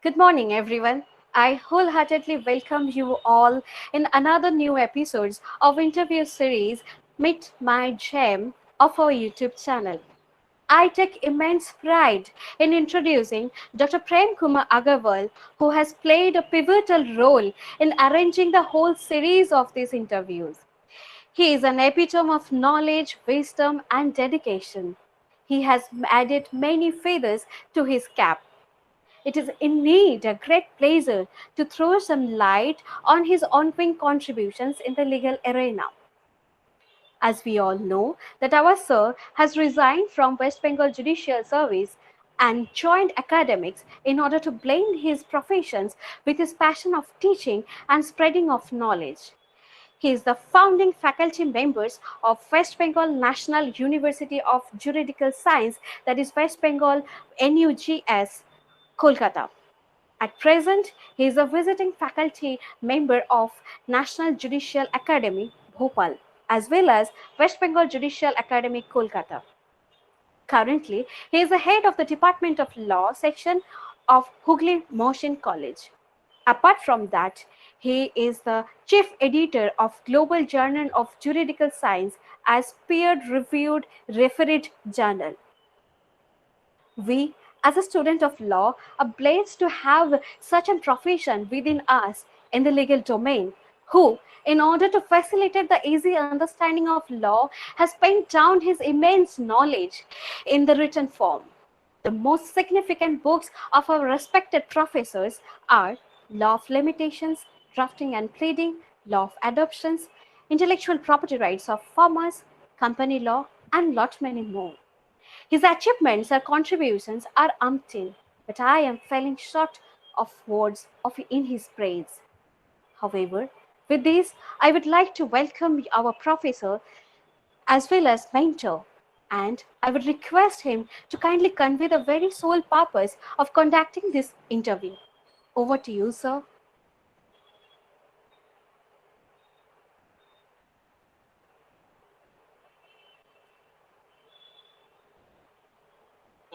Good morning, everyone. I wholeheartedly welcome you all in another new episode of interview series Meet My Gem of our YouTube channel. I take immense pride in introducing Dr. Prem Kumar Agarwal, who has played a pivotal role in arranging the whole series of these interviews. He is an epitome of knowledge, wisdom, and dedication. He has added many feathers to his cap. It is indeed a great pleasure to throw some light on his ongoing contributions in the legal arena. As we all know, that our sir has resigned from West Bengal Judicial Service and joined academics in order to blend his professions with his passion of teaching and spreading of knowledge. He is the founding faculty members of West Bengal National University of Juridical Science, that is West Bengal NUGS, Kolkata. At present, he is a visiting faculty member of National Judicial Academy, Bhopal, as well as West Bengal Judicial Academy, Kolkata. Currently, he is the head of the Department of Law section of Hooghly Mohsin College. Apart from that, he is the chief editor of Global Journal of Juridical Science as peer-reviewed refereed journal. We, as a student of law, are blessed to have such a profession within us in the legal domain, who, in order to facilitate the easy understanding of law, has penned down his immense knowledge in the written form. The most significant books of our respected professors are Law of Limitations, Drafting and Pleading, Law of Adoptions, Intellectual Property Rights of Farmers, Company Law, and lot many more. His achievements or contributions are umpteen, but I am falling short of words in his praise. However, with this, I would like to welcome our professor as well as mentor, and I would request him to kindly convey the very sole purpose of conducting this interview. Over to you, sir.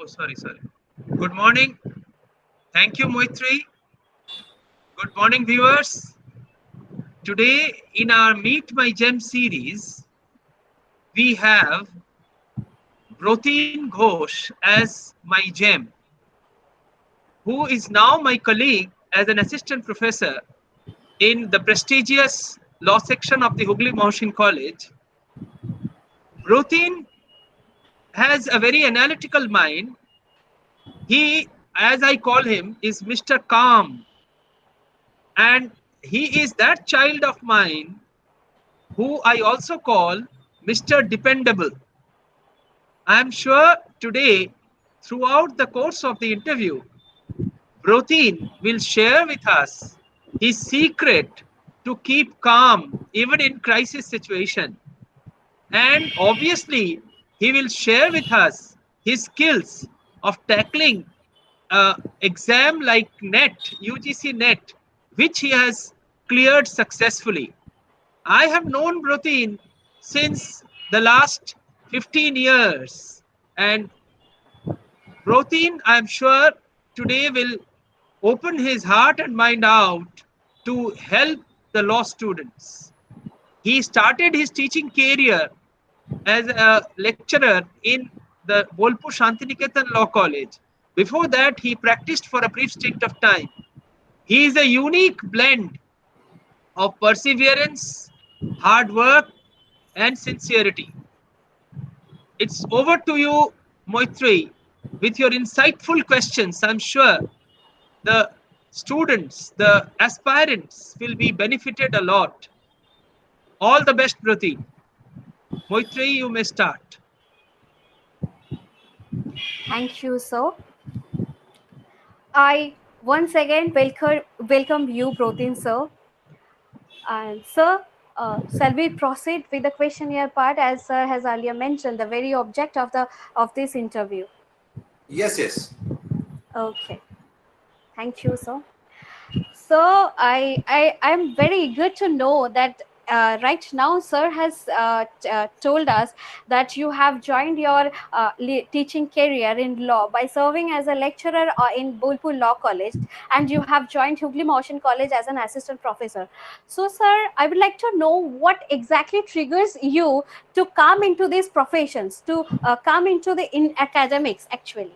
Oh, sorry. Good morning. Thank you, Moitri. Good morning, viewers. Today, in our Meet My Gem series, we have Brotin Ghosh as my gem, who is now my colleague as an assistant professor in the prestigious law section of the Hooghly Mohsin College. Brotin has a very analytical mind. He, as I call him, is Mr. Calm. And he is that child of mine who I also call Mr. Dependable. I am sure today, throughout the course of the interview, Brotin will share with us his secret to keep calm even in crisis situation. And obviously, he will share with us his skills of tackling exam like Net, UGC Net, which he has cleared successfully. I have known Brotin since the last 15 years, and Brotin, I'm sure, today will open his heart and mind out to help the law students. He started his teaching career as a lecturer in the Bolpur Shantiniketan Law College. Before that, he practiced for a brief stint of time. He is a unique blend of perseverance, hard work, and sincerity. It's over to you, Moitri, with your insightful questions. I'm sure the students, the aspirants will be benefited a lot. All the best, Prati. Moitri, you may start. Thank you, sir. I once again welcome you, Protein, sir. And sir, shall we proceed with the questionnaire part as sir has earlier mentioned the very object of the of this interview? Yes. Okay, thank you, sir. So I am very eager to know that right now, sir has told us that you have joined your teaching career in law by serving as a lecturer in Bolpur Law College, and you have joined Hooghly Motion College as an assistant professor. So, sir, I would like to know what exactly triggers you to come into these professions, to come into the in academics actually.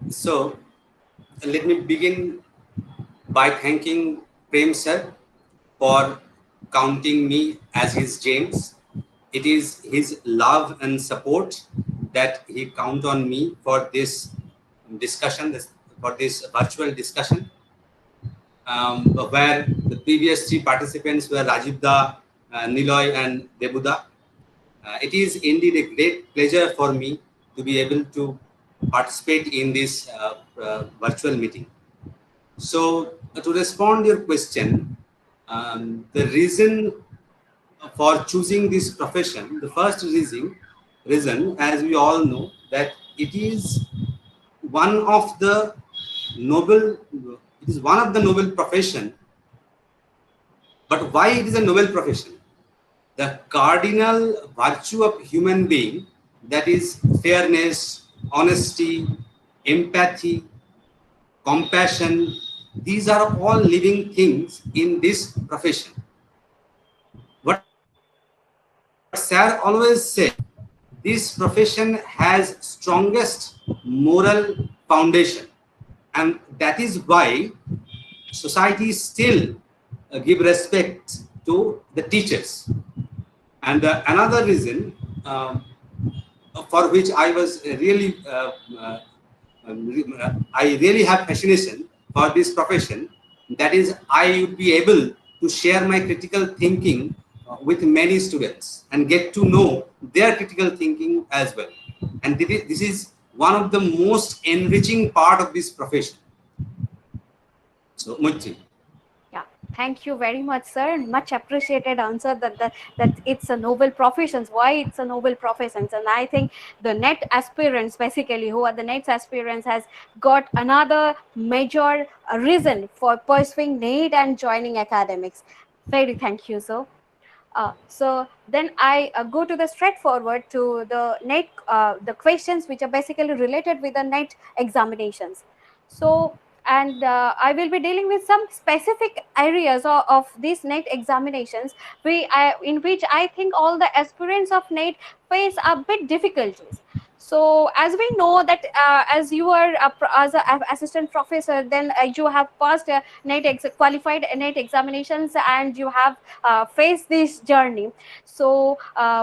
So let me begin by thanking Prem sir for counting me as his James. It is his love and support that he count on me for this discussion, for this virtual discussion, where the previous three participants were Rajivda, Niloy, and Debuda. It is indeed a great pleasure for me to be able to participate in this virtual meeting. So, to respond to your question, the reason for choosing this profession, the first reason, as we all know, that it is one of the noble, it is one of the noble profession. But why it is a noble profession? The cardinal virtue of human being, that is fairness, honesty, empathy, compassion, these are all living things in this profession. What Sir always said, this profession has strongest moral foundation, and that is why society still give respect to the teachers. And another reason for which I was really I really have fascination for this profession. That is, I would be able to share my critical thinking with many students and get to know their critical thinking as well. And this is one of the most enriching part of this profession. So, Mujji. Yeah, thank you very much, sir. Much appreciated answer that it's a noble professions. Why it's a noble professions, and I think the net aspirants, basically who are the net aspirants, has got another major reason for pursuing NEET and joining academics. Very thank you, sir. So then I go to the straightforward to the net, the questions which are basically related with the net examinations. So, and I will be dealing with some specific areas of these net examinations in which I think all the aspirants of net face a bit difficulties. So as we know that as you are as an assistant professor, then you have passed qualified net examinations, and you have face this journey. So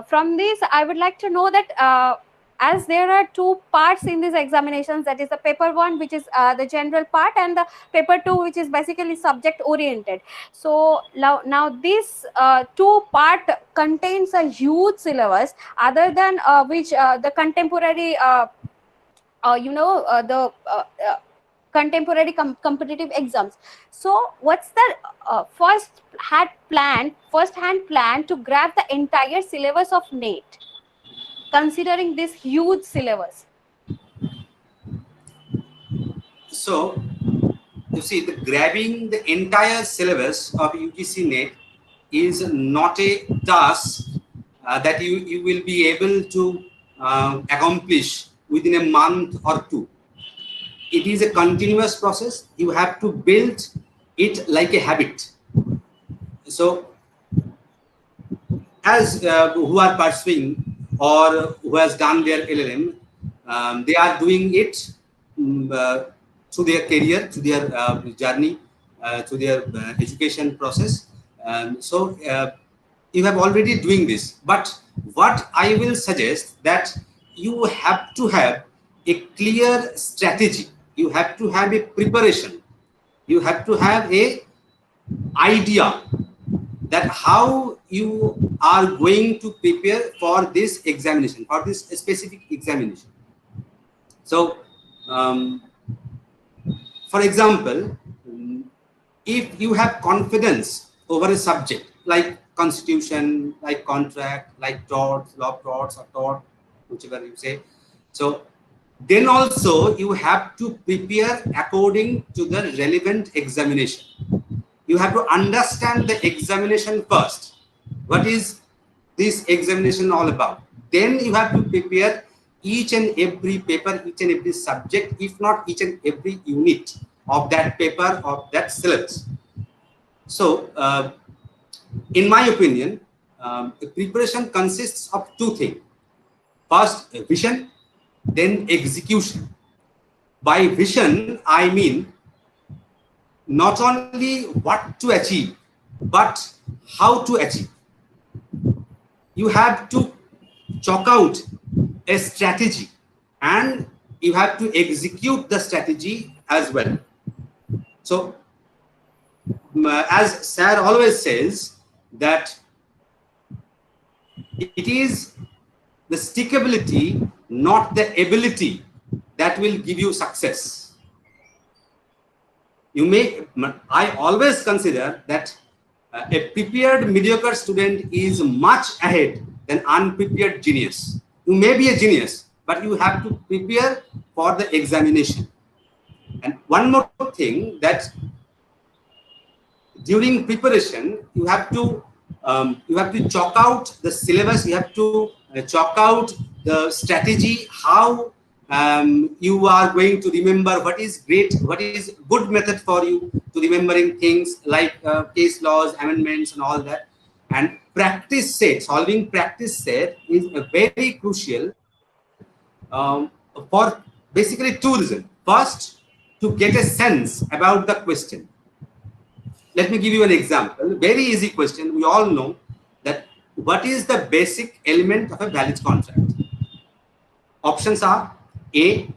from this I would like to know that as there are two parts in these examinations, that is the paper one, which is the general part, and the paper two, which is basically subject oriented. So now this two part contains a huge syllabus, other than which the contemporary the contemporary competitive exams. So what's the first hand plan to grab the entire syllabus of NET, considering this huge syllabus? So, you see, the grabbing the entire syllabus of UGC Net is not a task that you will be able to accomplish within a month or two. It is a continuous process. You have to build it like a habit. So, as who are pursuing or who has done their LLM, they are doing it through their career, through their journey, through their education process. So you have already doing this. But what I will suggest, that you have to have a clear strategy. You have to have a preparation. You have to have a idea that how you are going to prepare for this examination, for this specific examination. So, for example, if you have confidence over a subject like constitution, like contract, like torts, law of torts or tort, whichever you say, so then also you have to prepare according to the relevant examination. you have to understand the examination first. What is this examination all about? Then you have to prepare each and every paper, each and every subject, if not each and every unit of that paper, of that syllabus. So, in my opinion, preparation consists of two things. First, vision, then execution. By vision, I mean not only what to achieve, but how to achieve. You have to chalk out a strategy and you have to execute the strategy as well. So, as Sir always says, that it is the stickability, not the ability, that will give you success. I always consider that a prepared mediocre student is much ahead than unprepared genius. You may be a genius, but you have to prepare for the examination. And one more thing, that during preparation, you have to chalk out the syllabus, you have to chalk out the strategy, how you are going to remember, what is good method for you to remembering things like case laws, amendments and all that. And practice set, solving practice set is very crucial for basically two reasons. First, to get a sense about the question. Let me give you an example. Very easy question. We all know that what is the basic element of a valid contract? Options are A,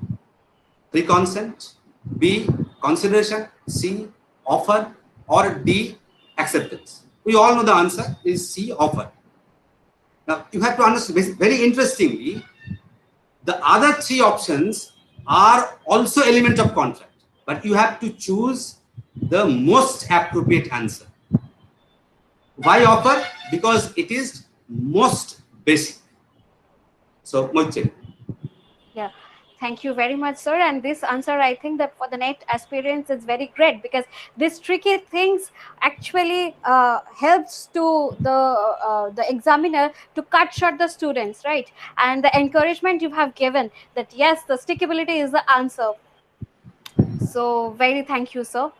pre-consent, B, consideration, C, offer, or D, acceptance. We all know the answer is C, offer. Now, you have to understand, very interestingly, the other three options are also element of contract, but you have to choose the most appropriate answer. Why offer? Because it is most basic. So, Moiche. Yeah. Thank you very much, sir. And this answer, I think that for the net aspirants is very great, because these tricky things actually helps to the examiner to cut short the students, right? And the encouragement you have given that yes, the stickability is the answer. So very thank you, sir.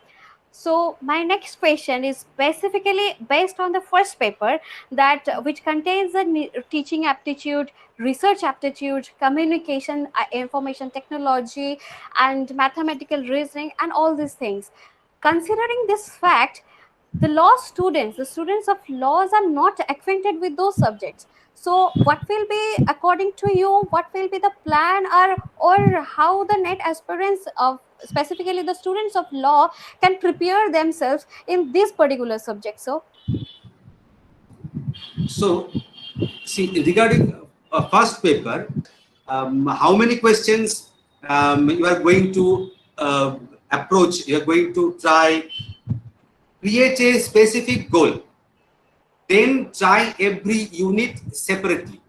So my next question is specifically based on the first paper, that which contains the teaching aptitude, research aptitude, communication, information technology, and mathematical reasoning, and all these things. Considering this fact, the students of laws are not acquainted with those subjects. So what will be, according to you, what will be the plan, or how the net aspirants of specifically the students of law can prepare themselves in this particular subject? So, see, regarding first paper, how many questions you are going to approach, you are going to try, create a specific goal, then try every unit separately.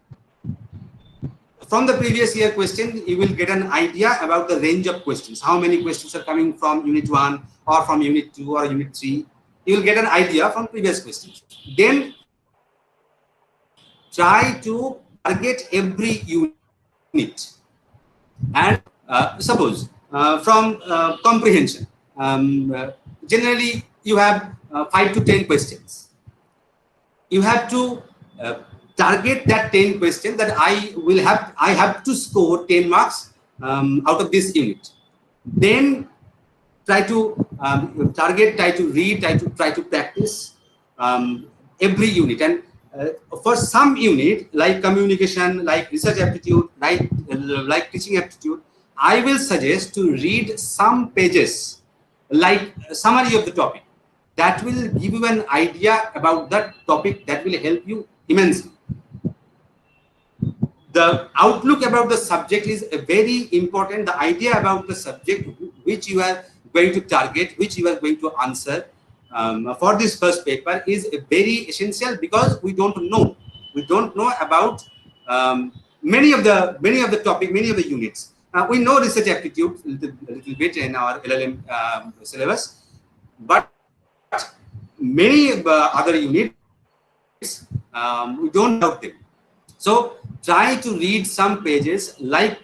From the previous year question, you will get an idea about the range of questions, how many questions are coming from unit 1 or from unit 2 or unit 3. You will get an idea from previous questions. Then try to target every unit. And suppose from comprehension, generally you have 5 to 10 questions. You have to target that 10 questions, that I have to score 10 marks out of this unit. Then try to target, try to read, try to practice every unit. And for some unit like communication, like research aptitude, like teaching aptitude, I will suggest to read some pages like summary of the topic. That will give you an idea about that topic, that will help you immensely. The outlook about the subject is very important. The idea about the subject which you are going to target, which you are going to answer for this first paper is very essential, because we don't know about many of the topic, many of the units. We know research aptitude a little bit in our LLM syllabus, but many other units, we don't have them. So try to read some pages like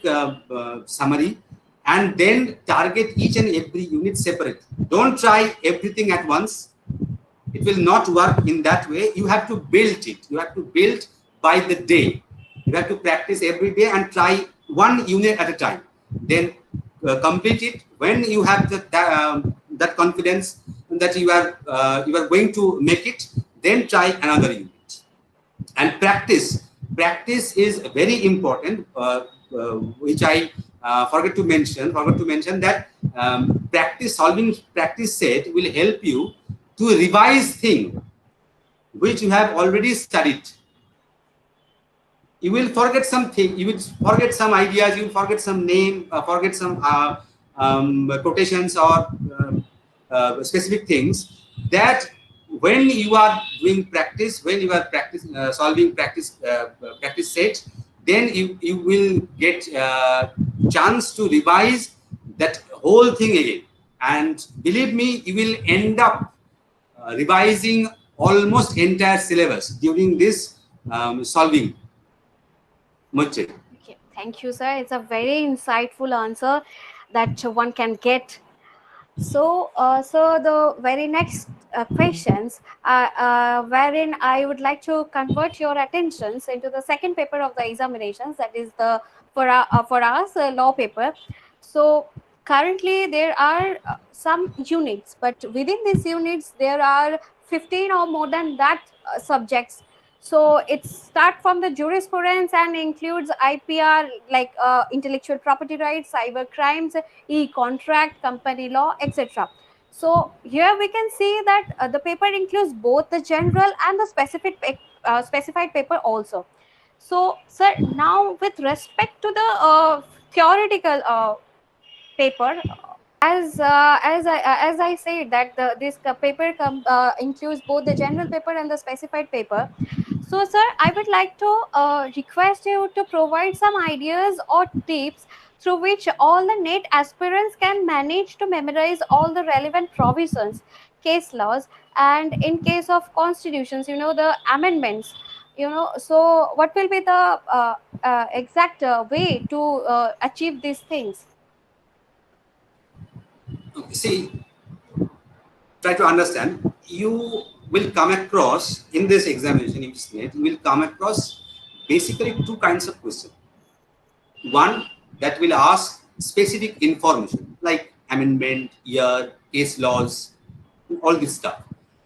summary, and then target each and every unit separate. Don't try everything at once. It will not work in that way. You have to build it. You have to build by the day. You have to practice every day and try one unit at a time. Then complete it. When you have that confidence that you are going to make it, then try another unit. And practice is very important, which I forgot to mention that practice set will help you to revise thing which you have already studied. You will forget something, you will forget some ideas, you will forget some name, forget some quotations or specific things that when you are doing practice, when you are solving practice sets, then you will get chance to revise that whole thing again, and believe me, you will end up revising almost entire syllabus during this solving method. Okay, thank you, sir. It's a very insightful answer that one can get. So the very next questions, wherein I would like to convert your attentions into the second paper of the examinations, that is the for us law paper. So currently there are some units, but within these units there are 15 or more than that subjects. So it starts from the jurisprudence and includes IPR, like intellectual property rights, cyber crimes, e-contract, company law, etc. So here we can see that the paper includes both the general and the specified paper also. So, sir, now with respect to the theoretical paper, as I said that this paper includes both the general paper and the specified paper. So, sir, I would like to request you to provide some ideas or tips through which all the NET aspirants can manage to memorize all the relevant provisions, case laws, and in case of constitutions, the amendments. So what will be the exact way to achieve these things? See, try to understand. You will come across in this examination, Ugc Net, you will come across basically two kinds of questions. One that will ask specific information like amendment, year, case laws, all this stuff.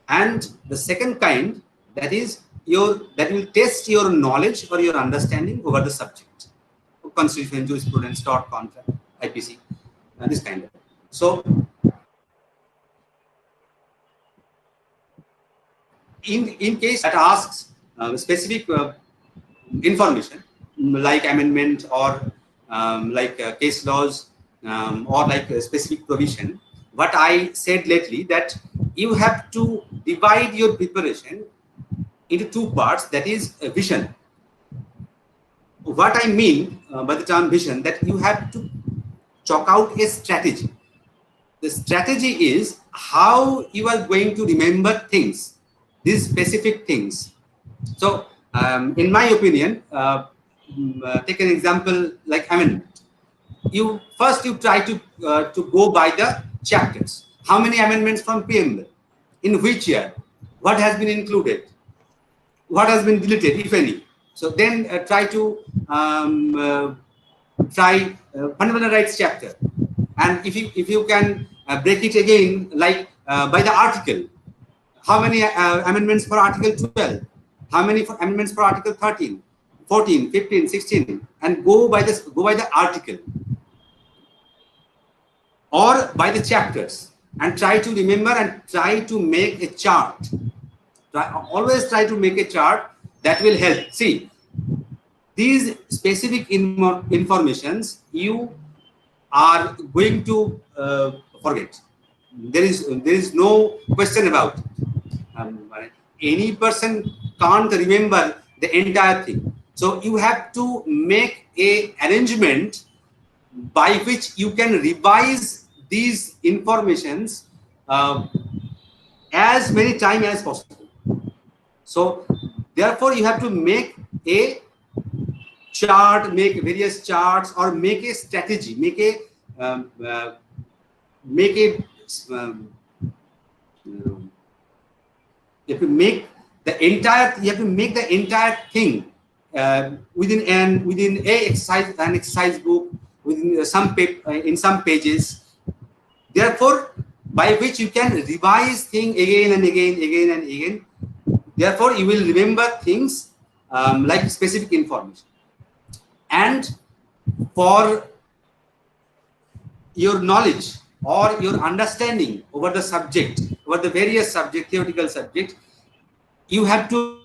And the second kind, that will test your knowledge or your understanding over the subject. Constitution, jurisprudence, tort, contract, IPC, this kind of. So in case that asks specific information like amendment or like case laws or like a specific provision, what I said lately, that you have to divide your preparation into two parts, that is a vision. What I mean by the term vision, that you have to chalk out a strategy. The strategy is how you are going to remember things, these specific things. So in my opinion, take an example like amendment. You try to go by the chapters. How many amendments from preamble? In which year? What has been included? What has been deleted, if any? So then try to fundamental rights chapter, and if you can break it again like by the article. How many amendments for Article 12? How many amendments for Article 13, 14, 15, 16? And go by the article or by the chapters, and try to remember and try to make a chart. Always try to make a chart that will help. See, these specific informations you are going to forget. There is no question about it. Any person can't remember the entire thing. So you have to make a arrangement by which you can revise these informations as many time as possible. So therefore you have to make a chart, make various charts, or make a strategy, um, uh, make a um, you have to make the entire thing within an exercise book, within in some pages, therefore by which you can revise thing again and again. Therefore you will remember things like specific information. And for your knowledge or your understanding over the subject, over the various theoretical subject, you have to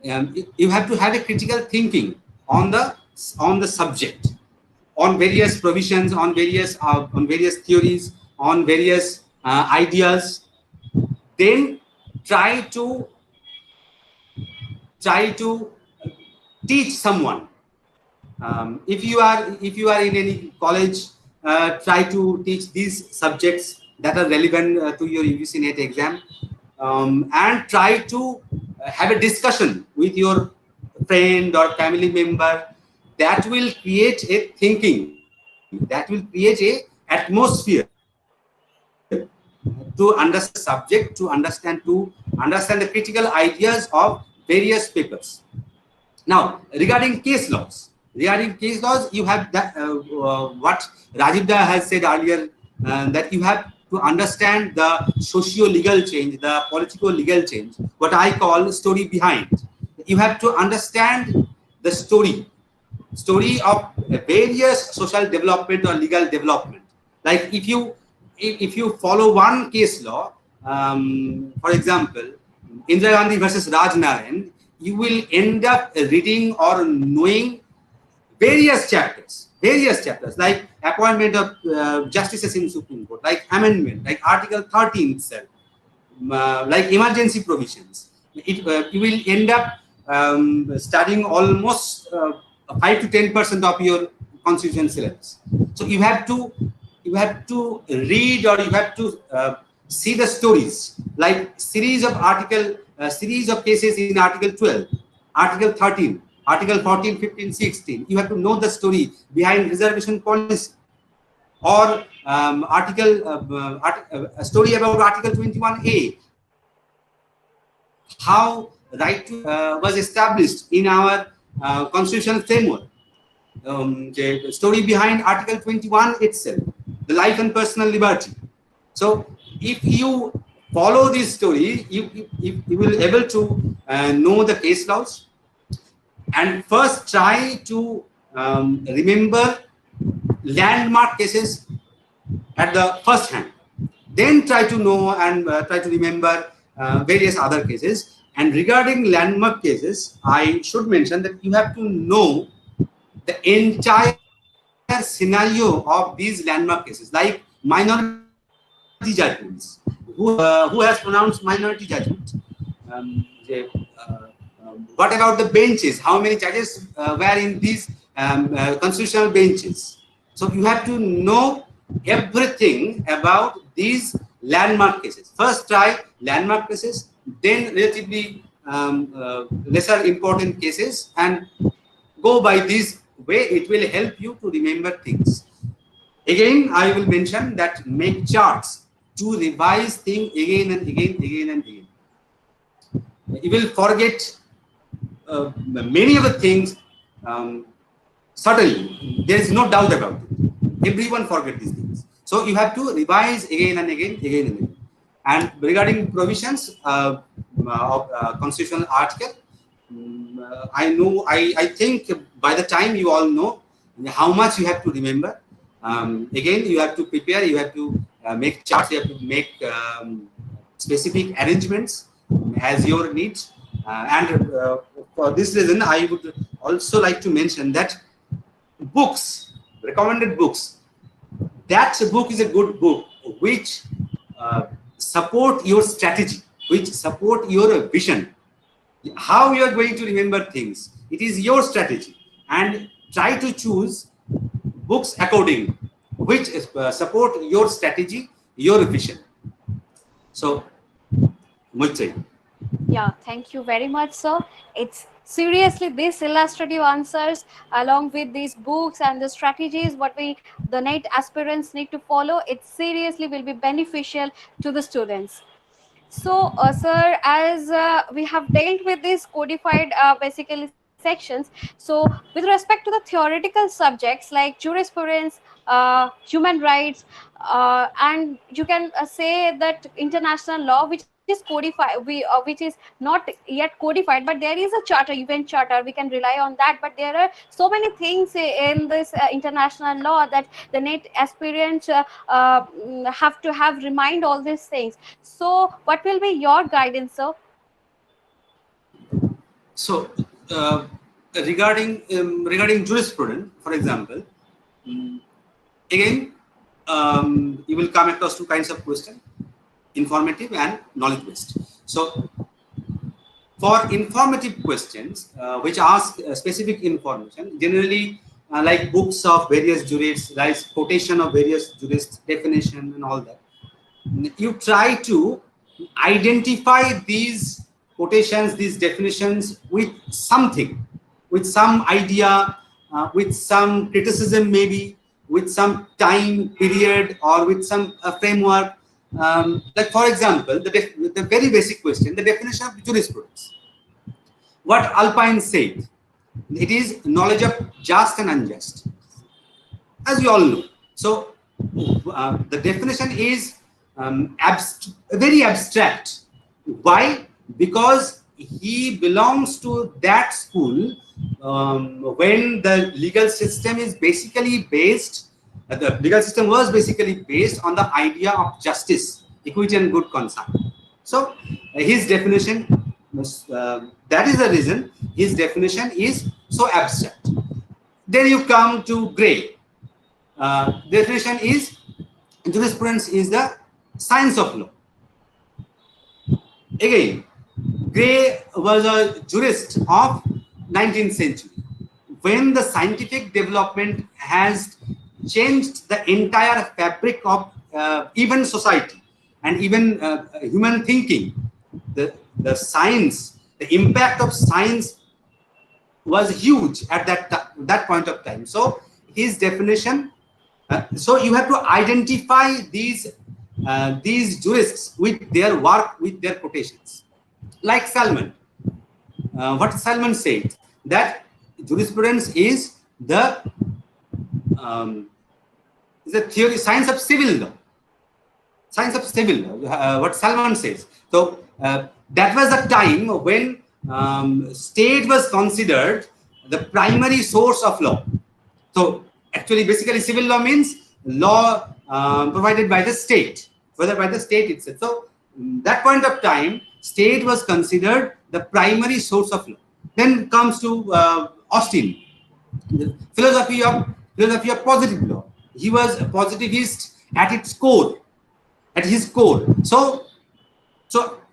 have a critical thinking on the subject, on various provisions, on various theories, on various ideas. Then try to try to teach someone. If you are in any college, try to teach these subjects that are relevant to your UGC Net exam, and try to have a discussion with your friend or family member. That will create a thinking, that will create a atmosphere to understand the subject, to understand the critical ideas of various papers. Now, regarding case laws, you have that what Rajiv Da has said earlier, that you have to understand the socio-legal change, the political legal change, what I call story behind. You have to understand the story of various social development or legal development. Like if you follow one case law, for example, Indira Gandhi versus Raj Narayan, you will end up reading or knowing various chapters like appointment of justices in Supreme Court, like amendment, like Article 13 itself, like emergency provisions. You will end up studying almost 5 to 10% of your constitution syllabus. So you have to read, or you have to see the stories, like series of cases in Article 12, Article 13, Article 14, 15, 16. You have to know the story behind reservation policy, or a story about Article 21A, how right to was established in our constitutional framework. The story behind Article 21 itself, the life and personal liberty. So if you follow this story, you will able to know the case laws. And first try to remember landmark cases at the first hand. Then try to know and try to remember various other cases. And regarding landmark cases, I should mention that you have to know the entire scenario of these landmark cases, like minority judgments. Who has pronounced minority judgment? What about the benches? How many judges were in these constitutional benches? So you have to know everything about these landmark cases. First try landmark cases, then relatively lesser important cases, and go by this way. It will help you to remember things. Again, I will mention that make charts to revise things again and again. You will forget many of the things. Certainly, there is no doubt about it. Everyone forget these things. So you have to revise again and again. And regarding provisions of constitutional article, I think by the time you all know how much you have to remember. Again, you have to prepare, you have to make charts, you have to make specific arrangements as your needs. And for this reason, I would also like to mention that recommended books, that book is a good book which support your strategy, which support your vision, how you are going to remember things. It is your strategy, and try to choose books according which support your strategy, your vision. So Moichai. Yeah, thank you very much, sir. It's seriously these illustrative answers, along with these books and the strategies what the NET aspirants need to follow, it seriously will be beneficial to the students. So, sir, as we have dealt with these codified basically sections, so with respect to the theoretical subjects like jurisprudence, human rights, and you can say that international law, which is codified, which is not yet codified, but there is a charter, UN charter, we can rely on that. But there are so many things in this international law that the NET aspirants have to have remind all these things. So, what will be your guidance, sir? So, uh, regarding jurisprudence, for example, mm, again, you will come across two kinds of question: informative and knowledge based. So, for informative questions, which ask specific information, generally like books of various jurists, like quotation of various jurists, definition and all that, you try to identify these quotations, these definitions with something, with some idea, with some criticism, maybe with some time period or with some framework. Like for example, the very basic question, the definition of jurisprudence. What Alpine said, it is knowledge of just and unjust, as you all know. So the definition is very abstract. Why? Because he belongs to that school when the legal system is basically based, the legal system was basically based on the idea of justice, equity, and good conduct. So his definition, that is the reason his definition is so abstract. Then you come to Gray. Definition is jurisprudence is the science of law. Again, Gray was a jurist of 19th century. When the scientific development has changed the entire fabric of even society and even human thinking, the science, the impact of science was huge at that point of time. So his definition. So you have to identify these jurists with their work, with their quotations. Like Salman, what Salman said, that jurisprudence is the theory, science of civil law. Science of civil law. What Salman says. So that was a time when state was considered the primary source of law. So actually, basically, civil law means law provided by the state, whether by the state itself. So that point of time, state was considered the primary source of law. Then comes to Austin, the philosophy of positive law. He was a positivist at its core, at his core. So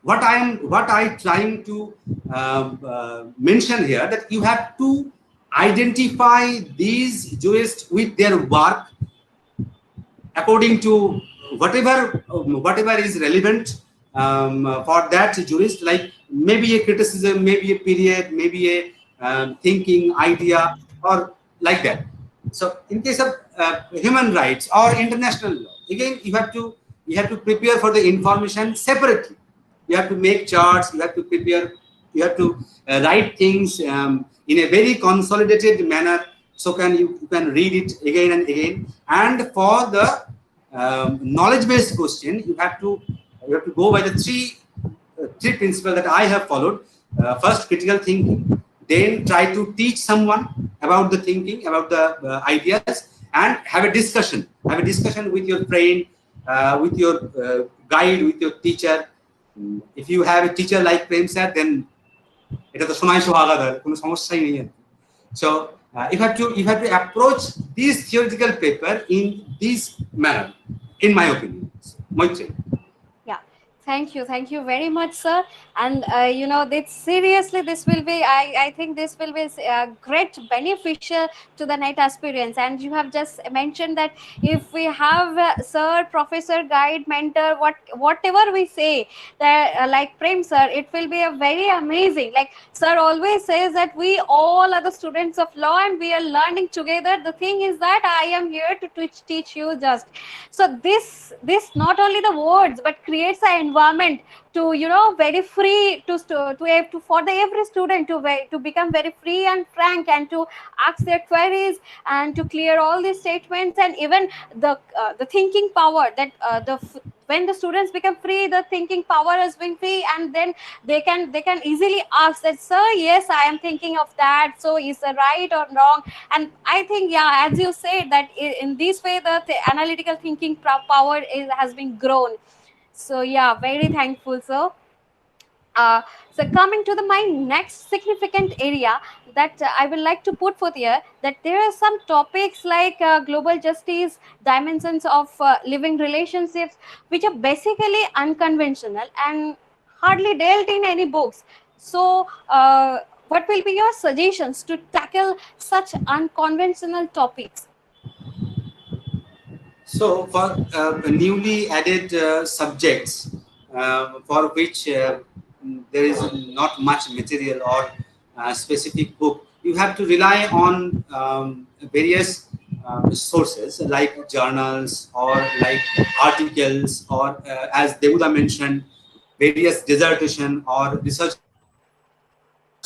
what I trying to mention here, that you have to identify these jurists with their work according to whatever is relevant for that jurist, like maybe a criticism, maybe a period, maybe a thinking idea, or like that. So in case of human rights or international law, again you have to prepare for the information separately. You have to make charts, you have to prepare, you have to write things in a very consolidated manner, so you can read it again and again. And for the knowledge based question, you have to go by the three principles that I have followed. First, critical thinking, then try to teach someone about the thinking, about the ideas, and have a discussion with your friend, with your guide, with your teacher. If you have a teacher like Prem sir, then এটা তো সময় সোহাগাদার কোনো সমস্যাই নেই। So you have to approach this theoretical paper in this manner, in my opinion. Moitre. Yeah. Thank you very much, sir. And this seriously, this will be. I think this will be great beneficial to the net aspirants. And you have just mentioned that if we have sir, professor, guide, mentor, whatever we say, that like Prem sir, it will be a very amazing. Like sir always says that we all are the students of law and we are learning together. The thing is that I am here to teach you just. So this not only the words but creates an environment to very free to for the every student to become very free and frank and to ask their queries and to clear all these statements, and even the thinking power that when the students become free, the thinking power is being free, and then they can easily ask that, sir, yes, I am thinking of that, so is it right or wrong? And I think, yeah, as you said, that in this way the analytical thinking power has been grown. So yeah, very thankful, sir. uh, so coming to my next significant area that I would like to put forth here, that there are some topics like global justice, dimensions of living relationships, which are basically unconventional and hardly dealt in any books. So, what will be your suggestions to tackle such unconventional topics? So, for newly added subjects for which there is not much material or specific book, you have to rely on various sources like journals or like articles, or as Devuda mentioned, various dissertation or research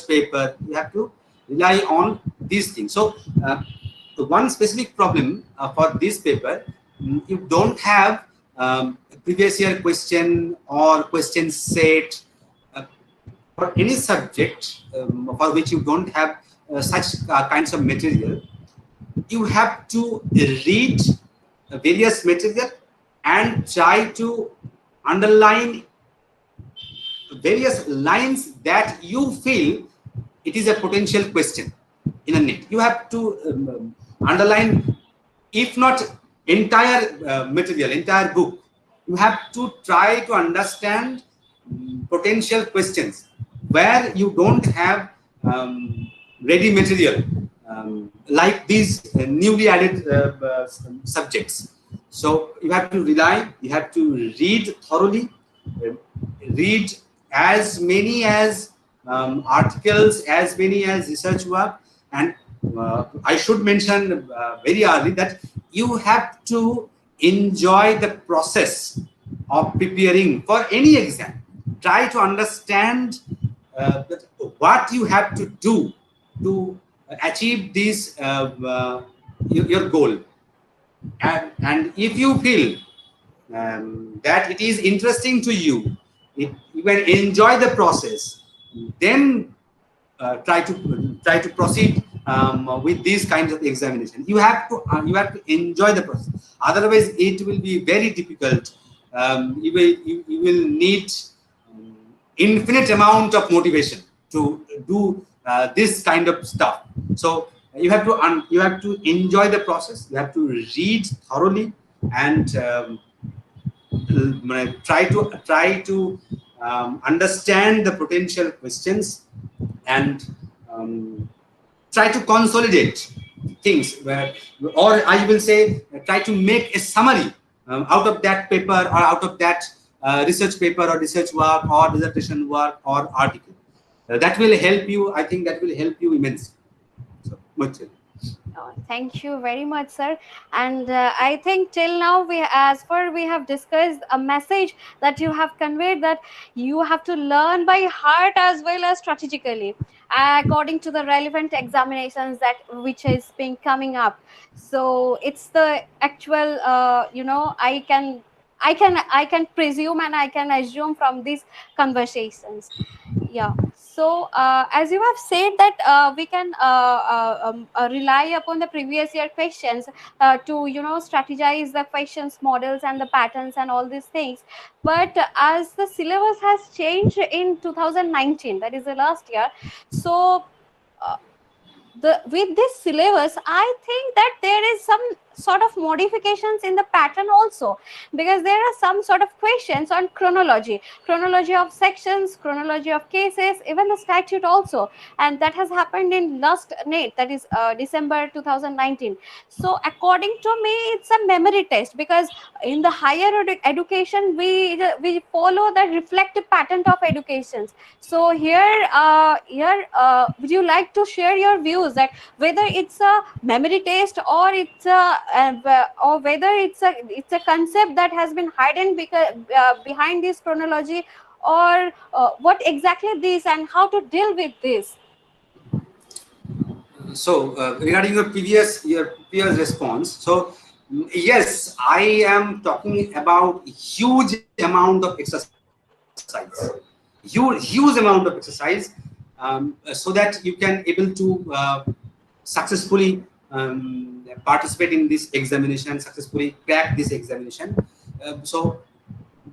paper. You have to rely on these things. So, one specific problem for this paper, you don't have previous year question or question set for any subject for which you don't have such kinds of material. You have to read various material and try to underline various lines that you feel it is a potential question in a net. You have to underline, if not entire material, entire book. You have to try to understand potential questions where you don't have ready material, like these newly added subjects. So you have to rely, you have to read thoroughly, uh, read as many as articles, as many as research work. And I should mention very early that you have to enjoy the process of preparing for any exam. Try to understand that what you have to do to achieve this your goal. And if you feel that it is interesting to you, you can enjoy the process, then try to proceed with these kinds of examination. You have to enjoy the process. Otherwise, it will be very difficult. You will need infinite amount of motivation to do this kind of stuff. So you have to enjoy the process. You have to read thoroughly and try to understand the potential questions, and try to consolidate things where, or I will say, try to make a summary out of that paper or out of that research paper or research work or dissertation work or article. That will help you. I think that will help you immensely. So much. Thank you very much, sir. And I think till now, as far we have discussed a message that you have conveyed, that you have to learn by heart as well as strategically, according to the relevant examinations that which is being coming up. So it's the actual, I can presume and I can assume from these conversations. Yeah. So as you have said that we can rely upon the previous year questions to strategize the questions models and the patterns and all these things. But as the syllabus has changed in 2019, that is the last year, so uh, with this syllabus, I think that there is sort of modifications in the pattern also, because there are some sort of questions on chronology of sections, chronology of cases, even the statute also, and that has happened in last NET, that is December 2019. So according to me, it's a memory test, because in the higher education we follow the reflective pattern of educations. So here would you like to share your views that whether it's a memory test, or it's a or whether it's a concept that has been hidden because behind this chronology, or what exactly this and how to deal with this? So regarding your previous response, so yes, I am talking about huge amount of exercise, huge amount of exercise, so that you can able to successfully participate in this examination, successfully crack this examination. So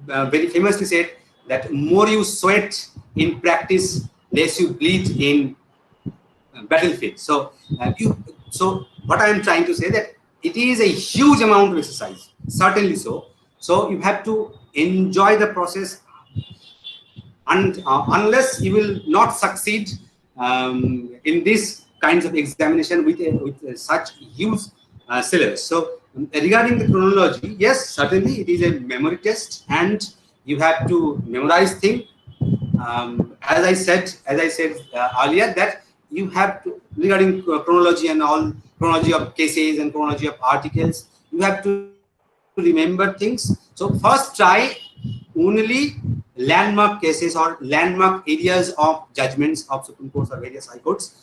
very famously said that more you sweat in practice, less you bleed in battlefield. So so what I am trying to say that it is a huge amount of exercise, certainly so. So you have to enjoy the process, and unless you will not succeed in this kinds of examination with such huge syllabus. So regarding the chronology, yes, certainly it is a memory test, and you have to memorize things. As I said earlier, that you have to, regarding chronology and all, chronology of cases and chronology of articles, you have to remember things. So first try only landmark cases or landmark areas of judgments of Supreme Courts or various high courts.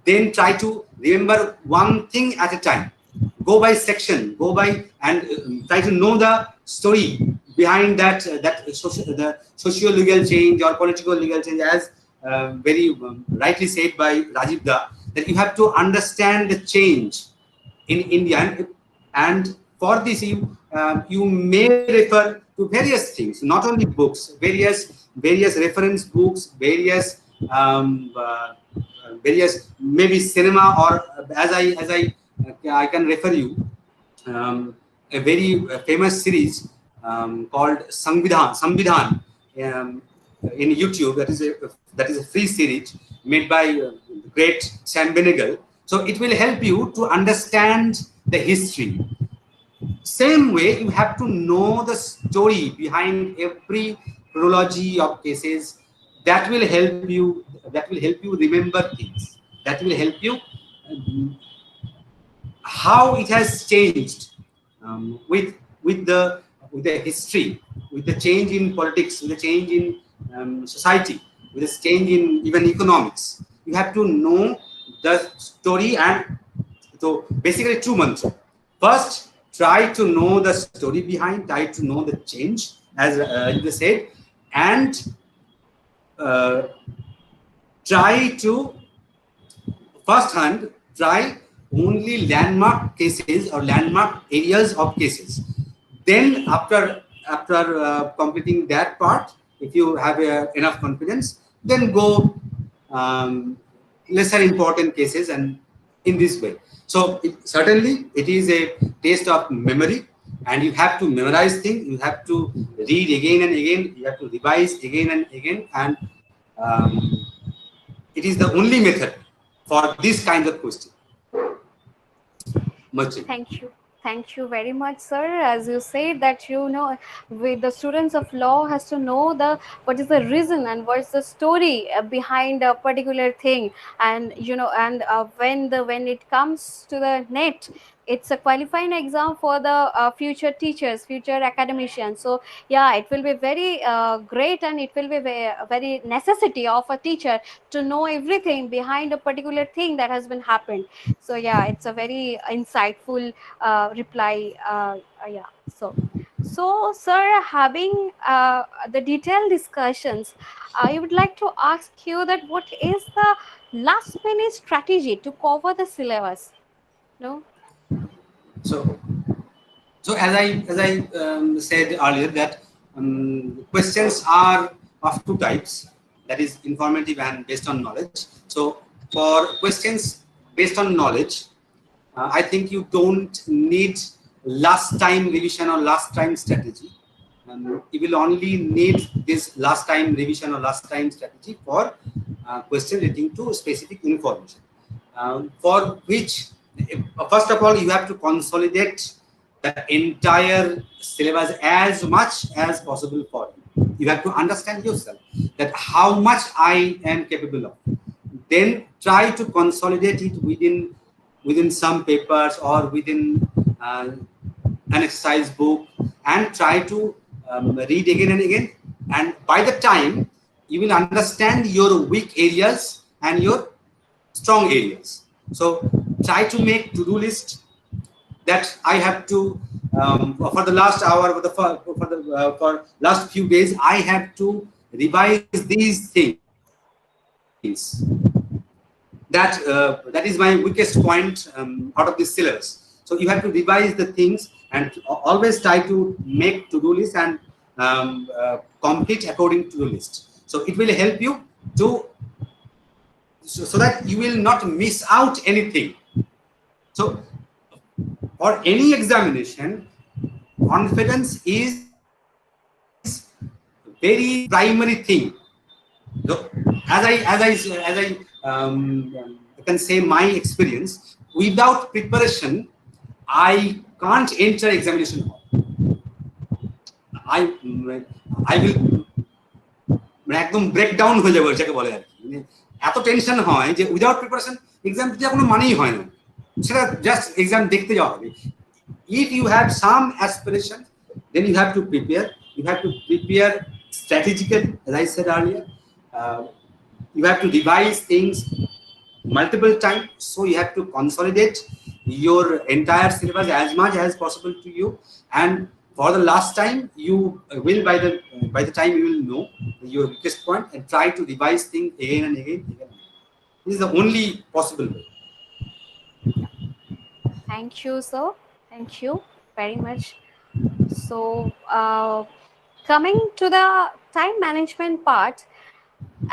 Then try to remember one thing at a time. Go by section, go by, and try to know the story behind the socio-legal change or political legal change, as very rightly said by Rajiv Da, that you have to understand the change in India, and for this you may refer to various things, not only books, various reference books, various maybe cinema, or I can refer you a very famous series called Samvidhan in YouTube. That is a free series made by the great Sam Benegal. So it will help you to understand the history. Same way, you have to know the story behind every chronology of cases. That will help you. That will help you remember things. That will help you how it has changed with the history, with the change in politics, with the change in society, with the change in even economics. You have to know the story, and so basically two months. First, try to know the story behind, try to know the change, as you said, and uh, try to first hand try only landmark cases or landmark areas of cases. Then after completing that part, if you have enough confidence, then go lesser important cases, and in this way. So certainly it is a taste of memory, and you have to memorize things, you have to read again and again, you have to revise again and again, and um, it is the only method for this kind of question. Much. Thank you. Thank you very much, sir. As you said that with the students of law has to know the what is the reason and what's the story behind a particular thing, and when it comes to the net, it's a qualifying exam for the future teachers, future academicians. So yeah, it will be very great, and it will be very necessity of a teacher to know everything behind a particular thing that has been happened. So yeah, it's a very insightful reply. Yeah. So sir, having the detailed discussions, I would like to ask you that what is the last minute strategy to cover the syllabus? No. So as I said earlier, that questions are of two types, that is informative and based on knowledge. So for questions based on knowledge, I think you don't need last time revision or last time strategy. You will only need this last time revision or last time strategy for question relating to specific information, for which, first of all, you have to consolidate the entire syllabus as much as possible for you. You have to understand yourself that how much I am capable of. Then try to consolidate it within some papers or within an exercise book, and try to read again and again. And by the time you will understand your weak areas and your strong areas. So try to make to-do list that I have to for the last hour, for last few days, I have to revise these things. That is my weakest point out of this syllabus. So you have to revise the things and always try to make to-do list and complete according to the list. So it will help you to so that you will not miss out anything. So for any examination, confidence is very primary thing. So as I can say my experience, without preparation, I can't enter examination hall. I will একদম breakdown হয়ে যাবে, যাকে বলে আর কি। মানে এত tension হয় যে উইদাউট প্রিপারেশন এক্সাম দিতে কোনো মানেই হয় না, সেটা জাস্ট এক্সাম দেখতে যাওয়া হবে। If you have some aspiration, then you have to prepare. You have to prepare strategically, as I said earlier. You have to revise things multiple times, so you have to consolidate your entire syllabus as much as possible to you. And for the last time, you will by the time you will know your weakest point and try to revise things again and again. This is the only possible way. Thank you, sir. Thank you very much. So, coming to the time management part,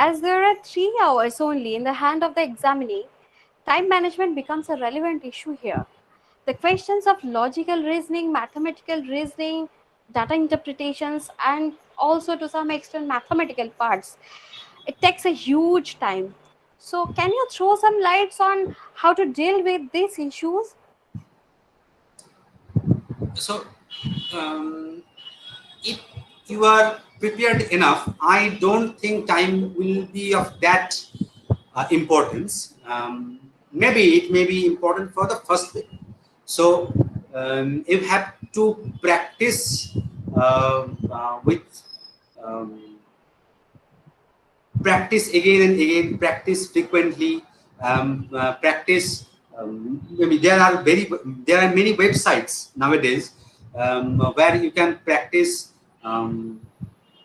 as there are 3 hours only in the hand of the examinee, time management becomes a relevant issue here. The questions of logical reasoning, mathematical reasoning, data interpretations, and also to some extent mathematical parts, it takes a huge time. So, can you throw some lights on how to deal with these issues? So if you are prepared enough, I don't think time will be of that importance. Maybe it may be important for the first day. So you have to practice with practice again and again, practice frequently, practice. Maybe there are many websites nowadays where you can practice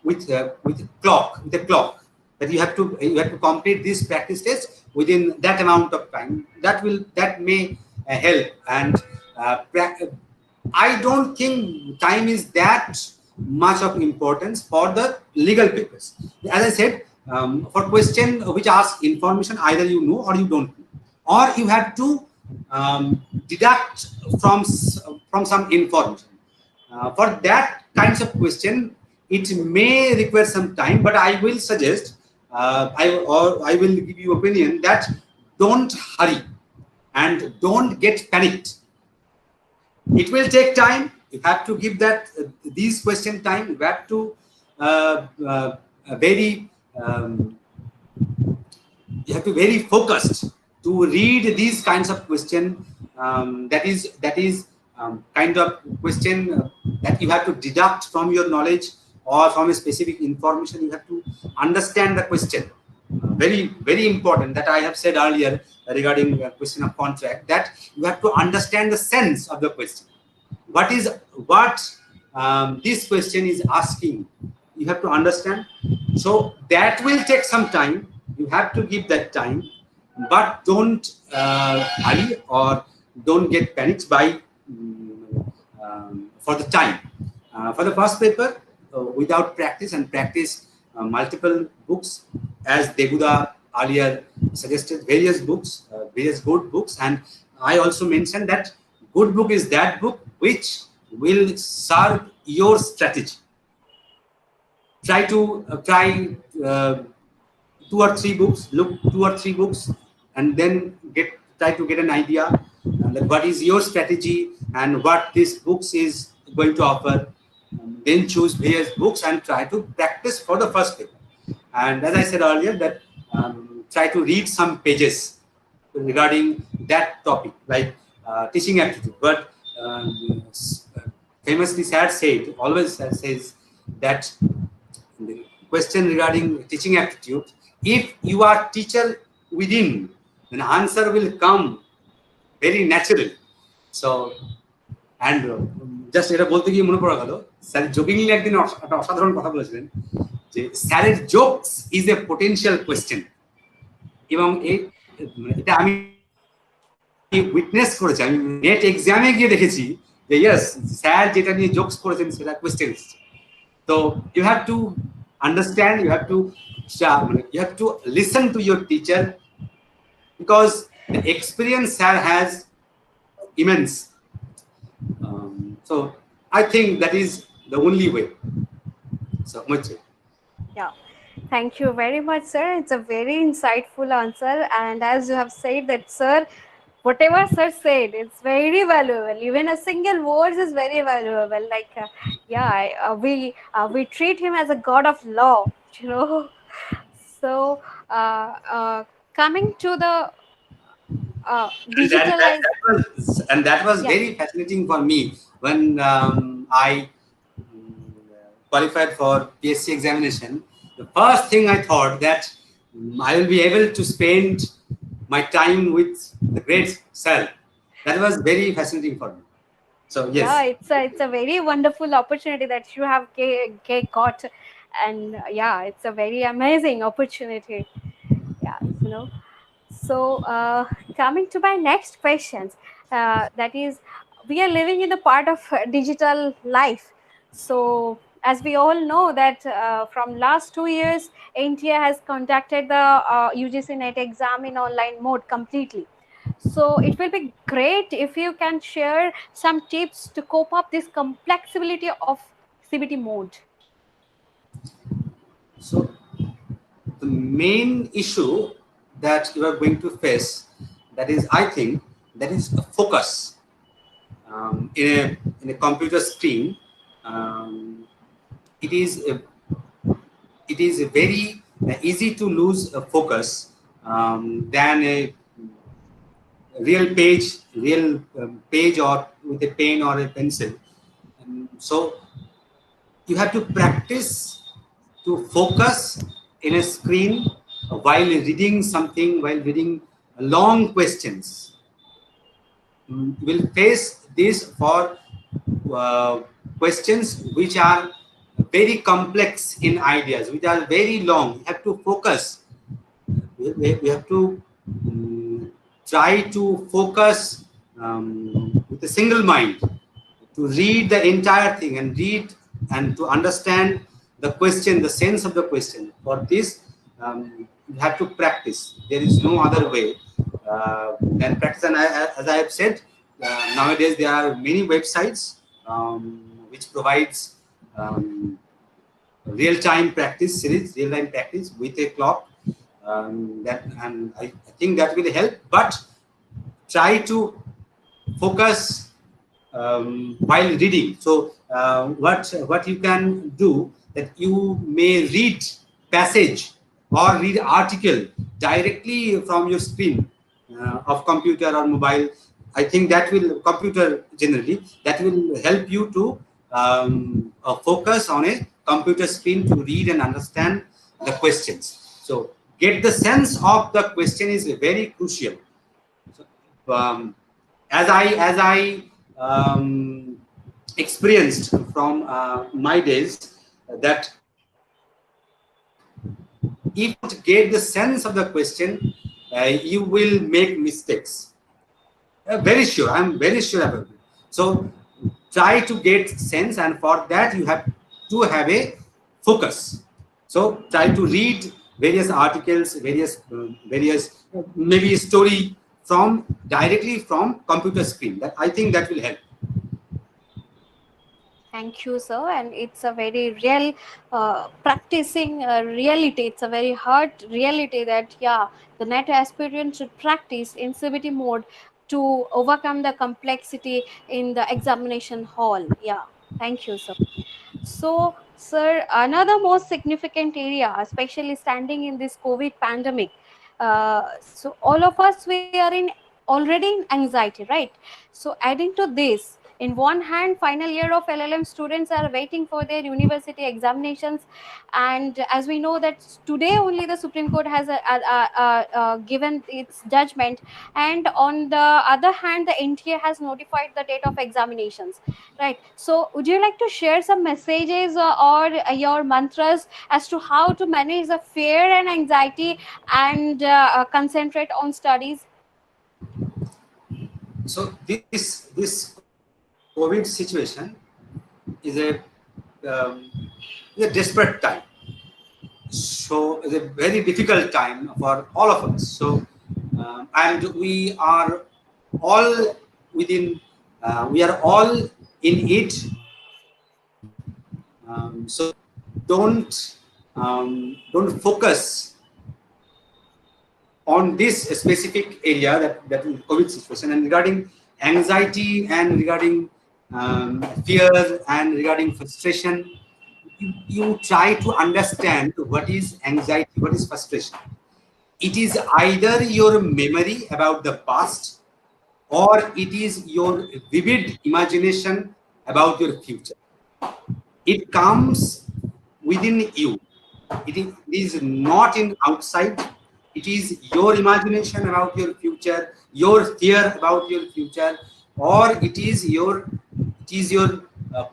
with a clock, that you have to complete this practice test within that amount of time. That may help. And I don't think time is that much of importance for the legal papers. As I said, for question which ask information, either you know or you don't know, or you have to deduct from some information. For that kinds of question, it may require some time, but I will suggest, I will give you opinion that don't hurry and don't get panicked. It will take time. You have to give that these question time. You have to you have to be very focused to read these kinds of question. That is kind of question that you have to deduct from your knowledge or from a specific information. You have to understand the question. Very, very important that I have said earlier regarding the question of contract, that you have to understand the sense of the question. What this question is asking, you have to understand. So that will take some time. You have to give that time, but don't hurry or don't get panicked by for the time. For the first paper, without practice and practice multiple books, as Debuda earlier suggested, various books, various good books, and I also mentioned that good book is that book which will serve your strategy. Try two or three books, look two or three books, and then try to get an idea that what is your strategy and what this books is going to offer. Then choose various books and try to practice for the first paper. And as I said earlier, that try to read some pages regarding that topic, like teaching aptitude. But famously, Sad said always says that the question regarding teaching aptitude, if you are teacher within, then answer will come very naturally. So, and just এটা বলতে গিয়ে মনে পড়া গেল, sir jokingly একদিন একটা অসাধারণ কথা বলেছিলেন যে স্যারের jokes is a potential question, এবং এটা আমি উইটনেস করেছি। আমি নেট এক্সামে গিয়ে দেখেছি যে ইয়েস, স্যার যেটা নিয়ে জোকস করেছেন সেটা কোয়েশ্চেন এসেছে। So you have to understand, you have to listen to your teacher, because the experience sir has immense. So I think that is the only way. So much. Yeah. Thank you very much, sir. It's a very insightful answer. And as you have said that, sir, whatever sir said, it's very valuable. Even a single word is very valuable. Like, yeah, we treat him as a god of law, you know. So, coming to the And digitalized, that was yeah, very fascinating for me when I qualified for PSC examination. The first thing I thought that I will be able to spend my time with the great sir. That was very fascinating for me. So yeah, yes. it's a very wonderful opportunity that you have got, and yeah, it's a very amazing opportunity. Yeah, you know. So, coming to my next questions, that is, we are living in the part of digital life. So, as we all know that from last 2 years, India has conducted the UGC Net exam in online mode completely. So, it will be great if you can share some tips to cope up this complexity of CBT mode. So the main issue that you are going to face, that is, I think, that is a focus in a computer screen. Um, it is a, it is a very easy to lose a focus than a real page or with a pen or a pencil. So you have to practice to focus in a screen while reading something, while reading long questions. You will face this for questions which are very complex in ideas, which are very long. You have to focus. We have to try to focus with a single mind to read the entire thing and read and to understand the question, the sense of the question. For this, you have to practice. There is no other way than practice. And as I have said, nowadays there are many websites which provides real-time practice series, real-time practice with a clock. And I think that will help. But try to focus while reading. So what you can do, that you may read passage or read article directly from your screen of computer or mobile. I think that will, computer generally, that will help you to focus on a computer screen to read and understand the questions. So get the sense of the question is very crucial. So, as I experienced from my days, that if you get the sense of the question, you will make mistakes. Very sure, I'm very sure about it. So try to get sense, and for that you have to have a focus. So try to read various articles, various maybe story directly from computer screen. That I think that will help. Thank you, sir. And it's a very real practicing reality. It's a very hard reality that, yeah, the net aspirant should practice in CBT mode to overcome the complexity in the examination hall. Yeah, thank you, sir. So, sir, another most significant area, especially standing in this COVID pandemic. So, all of us, we are in already in anxiety, right? So, adding to this, in one hand, final year of LLM students are waiting for their university examinations, and as we know that today only the Supreme Court has given its judgment, and on the other hand, the NTA has notified the date of examinations. Right. So, would you like to share some messages or your mantras as to how to manage the fear and anxiety and concentrate on studies? So this COVID situation is um, a desperate time. So it's a very difficult time for all of us. So and we are all within. We are all in it. So don't focus on this specific area, that is COVID situation, and regarding anxiety and regarding fear and regarding frustration, you try to understand what is anxiety, what is frustration. It is either your memory about the past, or it is your vivid imagination about your future. It comes within you. It is not in outside. It is your imagination about your future, your fear about your future, or it is your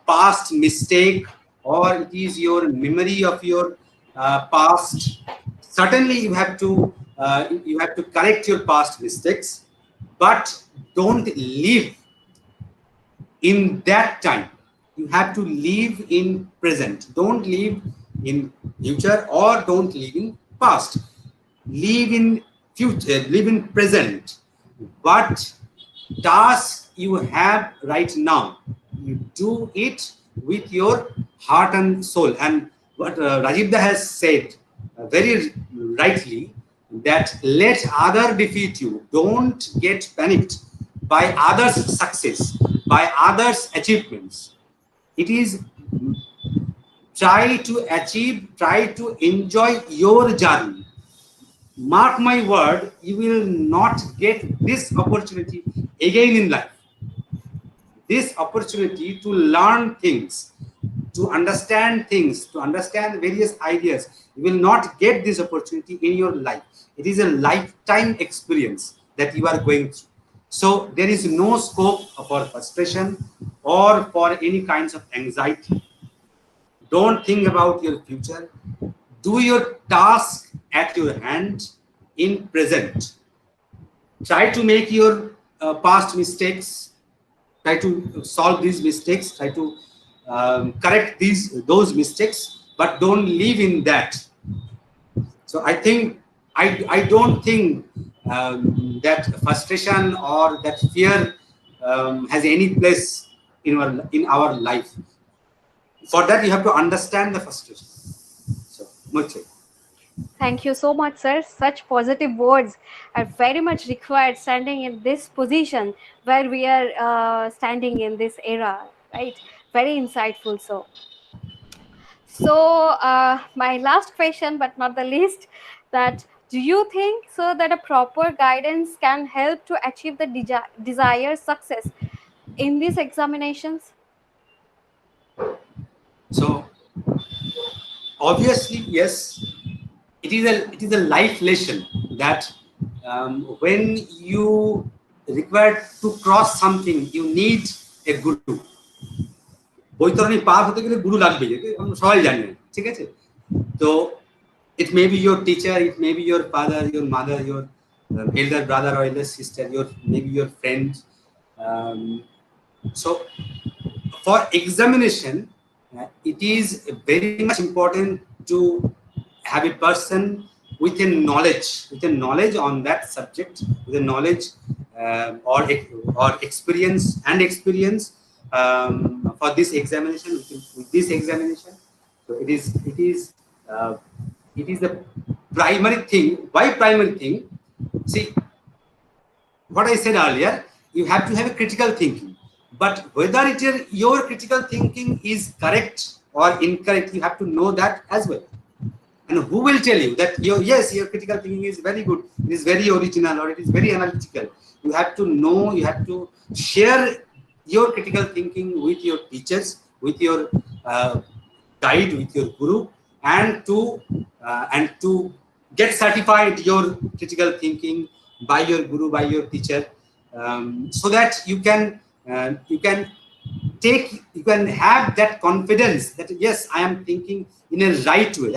past mistake, or it is your memory of your past. Certainly, you have to correct your past mistakes, but don't live in that time. You have to live in present. Don't live in future, or don't live in past. Live in future, live in present. What task you have right now, you do it with your heart and soul. And what Rajibda has said very rightly, that let other defeat you. Don't get panicked by others' success, by others' achievements. It is, try to achieve, try to enjoy your journey. Mark my word, you will not get this opportunity again in life. This opportunity to learn things, to understand things, to understand various ideas. You will not get this opportunity in your life. It is a lifetime experience that you are going through. So there is no scope for frustration or for any kinds of anxiety. Don't think about your future. Do your task at your hand in present. Try to make your past mistakes. Try to solve these mistakes. Try to correct those mistakes, but don't live in that. So I think I don't think that frustration or that fear has any place in our life. For that, you have to understand the frustration. So much. Thank you so much, sir. Such positive words are very much required standing in this position where we are standing in this era, right? Very insightful, sir. So, my last question, but not the least, that do you think, sir, that a proper guidance can help to achieve the desired success in these examinations? So obviously, yes, it is a life lesson that when you require to cross something, you need a guru. বৈতরণী পার হতে গেলে গুরু লাগবেই, আমরা সবাই জানি, ঠিক আছে? তো it may be your teacher, it may be your father, your mother, your elder brother or elder sister, your maybe your friend. Um, so for examination, it is very much important to have a person with a knowledge on that subject, with a knowledge or experience for this examination, with this examination. So uh, it is the primary thing. Why primary thing? See, what I said earlier, you have to have a critical thinking. But whether your critical thinking is correct or incorrect, you have to know that as well. And who will tell you that yes, your critical thinking is very good, it is very original, or it is very analytical? You have to know, you have to share your critical thinking with your teachers, with your guide, with your guru, and to get certified your critical thinking by your guru, by your teacher, so that you can you can have that confidence that yes, I am thinking in a right way.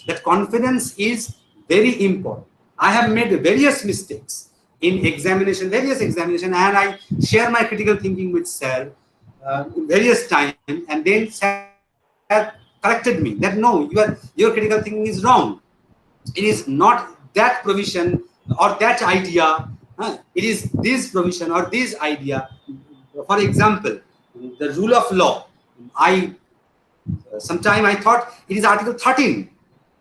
That confidence is very important. I have made various mistakes in various examination, and I share my critical thinking with sir various times, and then sir corrected me that no, your critical thinking is wrong. It is not that provision or that idea. It is this provision or this idea. For example, the rule of law. I sometime I thought it is Article 13.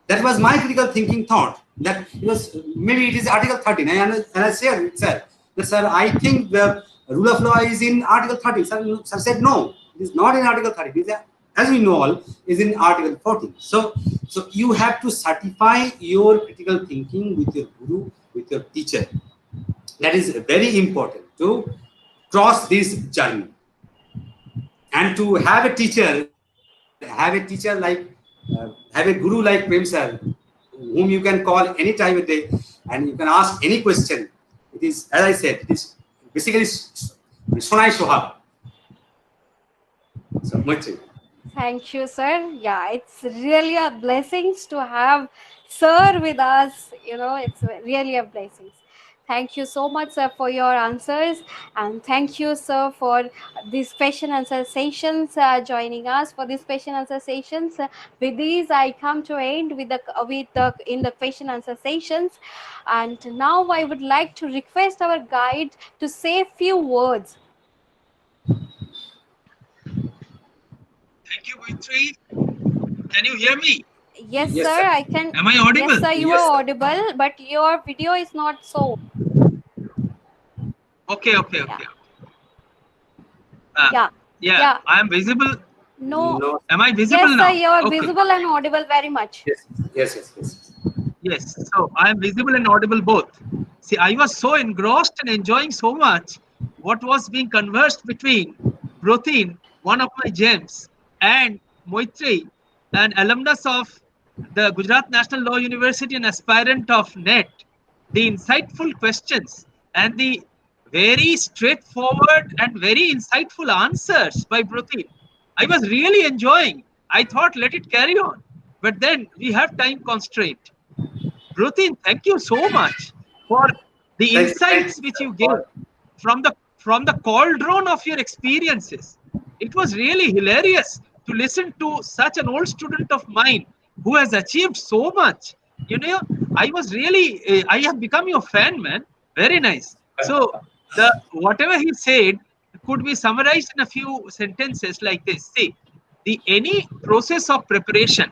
That was my critical thinking thought. That it was maybe it is Article 13. And I said it, sir, that sir, I think the rule of law is in Article 13. Sir said no, it is not in Article 13. It is, as we know all, is in Article 14. So you have to certify your critical thinking with your guru, with your teacher. That is very important to cross this journey. And to have a teacher have a guru like Prem sir, whom you can call any time of day, and you can ask any question. It is, as I said, it is basically Sonai Sohag. So much. Thank you, sir. Yeah, it's really a blessing to have sir with us. It's really a blessing. Thank you so much, sir, for your answers, and thank you, sir, for these question answer sessions. Joining us for these question answer sessions. With these, I come to end with the in the question answer sessions, and now I would like to request our guide to say few words. Thank you, Gayatri. Can you hear me? Yes, Yes, sir, sir. I can. Am I Yes, audible? sir, you Yes, are sir. audible, but your video is not so. Okay, okay, Yeah, okay. Uh, yeah, yeah, yeah. I am visible. No, No. Am I visible yes, sir, now? you are Okay. visible and audible very much. Yes. Yes. Yes. Yes. Yes, so I am visible and audible both. See, I was so engrossed and enjoying so much what was being conversed between Brotin, one of my gems, and Moitri, an alumnus of the Gujarat National Law University and aspirant of NET. The insightful questions and the very straightforward and very insightful answers by Brotin. I was really enjoying. I thought, let it carry on. But then we have time constraint. Rutin, thank you so much for the Thank insights you, which sir, you gave for from the cauldron of your experiences. It was really hilarious to listen to such an old student of mine who has achieved so much. You know, I was really, I have become your fan, man. Very nice. So the whatever he said could be summarized in a few sentences like this. See, the any process of preparation,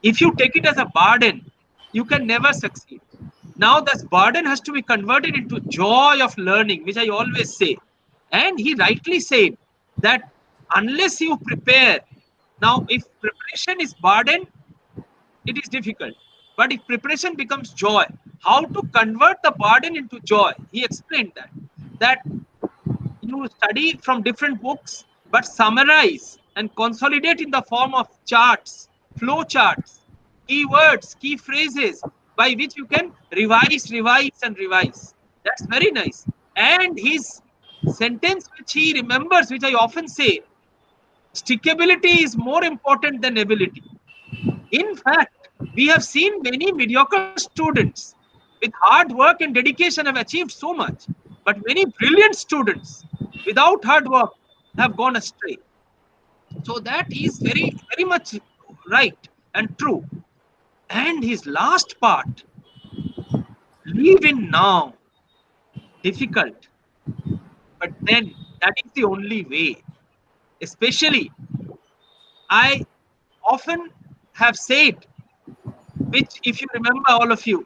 if you take it as a burden, you can never succeed. Now, this burden has to be converted into joy of learning, which I always say. And he rightly said that unless you prepare, now, if preparation is burden, it is difficult. But if preparation becomes joy, how to convert the burden into joy? He explained that you study from different books, but summarize and consolidate in the form of charts, flow charts, keywords, key phrases by which you can revise, and revise. That's very nice. And his sentence, which he remembers, which I often say, stickability is more important than ability. In fact, we have seen many mediocre students with hard work and dedication have achieved so much, but many brilliant students without hard work have gone astray. So that is very, very much right and true. And his last part. Live in now. Difficult, but then that is the only way. Especially, I often have said, which if you remember, all of you,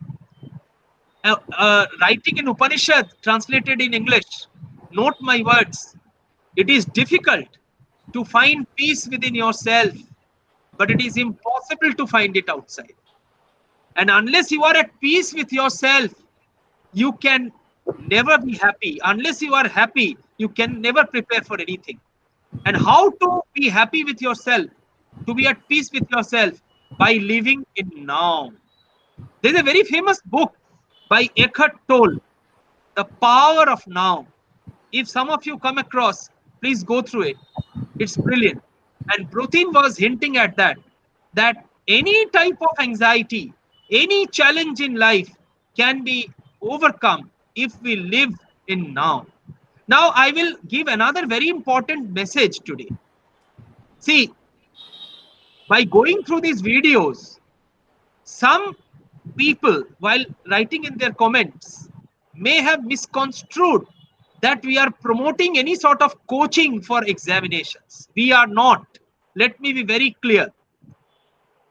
writing in Upanishad translated in English, note my words. It is difficult to find peace within yourself, but it is impossible to find it outside. And unless you are at peace with yourself, you can never be happy. Unless you are happy, you can never prepare for anything. And how to be happy with yourself, to be at peace with yourself? By living in now. There's a very famous book by Eckhart Tolle, The Power of Now. If some of you come across, please go through it. It's brilliant. And Brutin was hinting at that any type of anxiety, any challenge in life can be overcome if we live in now. Now, I will give another very important message today. See, by going through these videos, some people, while writing in their comments, may have misconstrued that we are promoting any sort of coaching for examinations. We are not. Let me be very clear.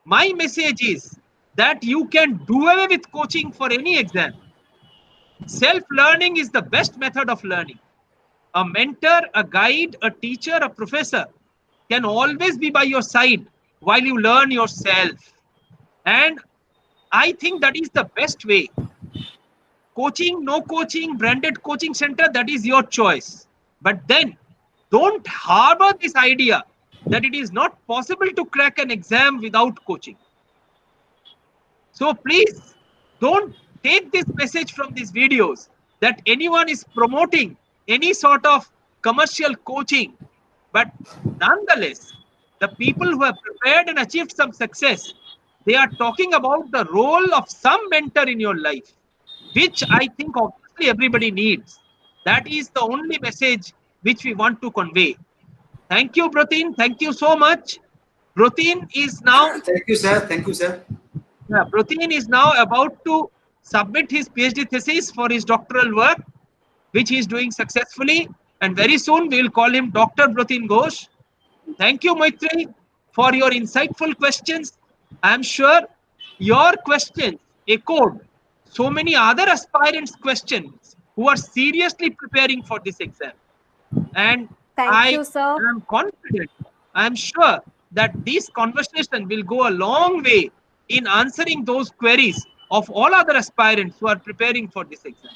My message is that you can do away with coaching for any exam. Self learning is the best method of learning. A mentor, a guide, a teacher, a professor can always be by your side while you learn yourself. And I think that is the best way. Coaching, no coaching, branded coaching center, that is your choice. But then don't harbor this idea that it is not possible to crack an exam without coaching. So please don't take this message from these videos that anyone is promoting any sort of commercial coaching. But nonetheless, the people who have prepared and achieved some success, they are talking about the role of some mentor in your life, which I think obviously everybody needs. That is the only message which we want to convey. Thank you, Brutin. Thank you so much. Brutin is now Thank you, sir. Thank you, sir. Yeah, Protein is now about to submit his PhD thesis for his doctoral work, which he is doing successfully. And very soon we will call him Dr. Protein Ghosh. Thank you, Maitri, for your insightful questions. I am sure your questions echoed so many other aspirants' questions who are seriously preparing for this exam. And Thank I you, sir. am confident, I am sure that this conversation will go a long way in answering those queries of all other aspirants who are preparing for this exam.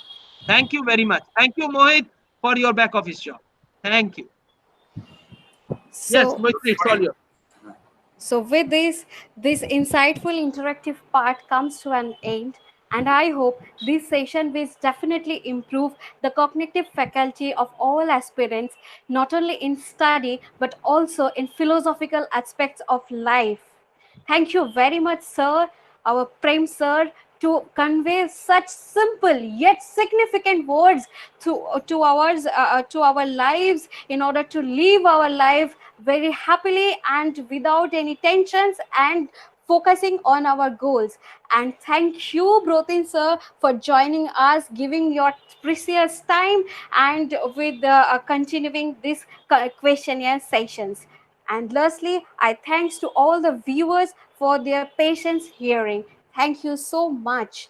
Thank you very much. Thank you, Mohit, for your back office job. Thank you. Yes, So, Mohit, it's all yours. So, with this insightful interactive part comes to an end, and I hope this session will definitely improve the cognitive faculty of all aspirants, not only in study but also in philosophical aspects of life. Thank you very much, sir, our Prem sir, to convey such simple yet significant words to our lives in order to live our life very happily and without any tensions and focusing on our goals. And thank you, Brotin sir, for joining us, giving your precious time, and with continuing this questionnaire sessions. And lastly, I thanks to all the viewers for their patience hearing. Thank you so much.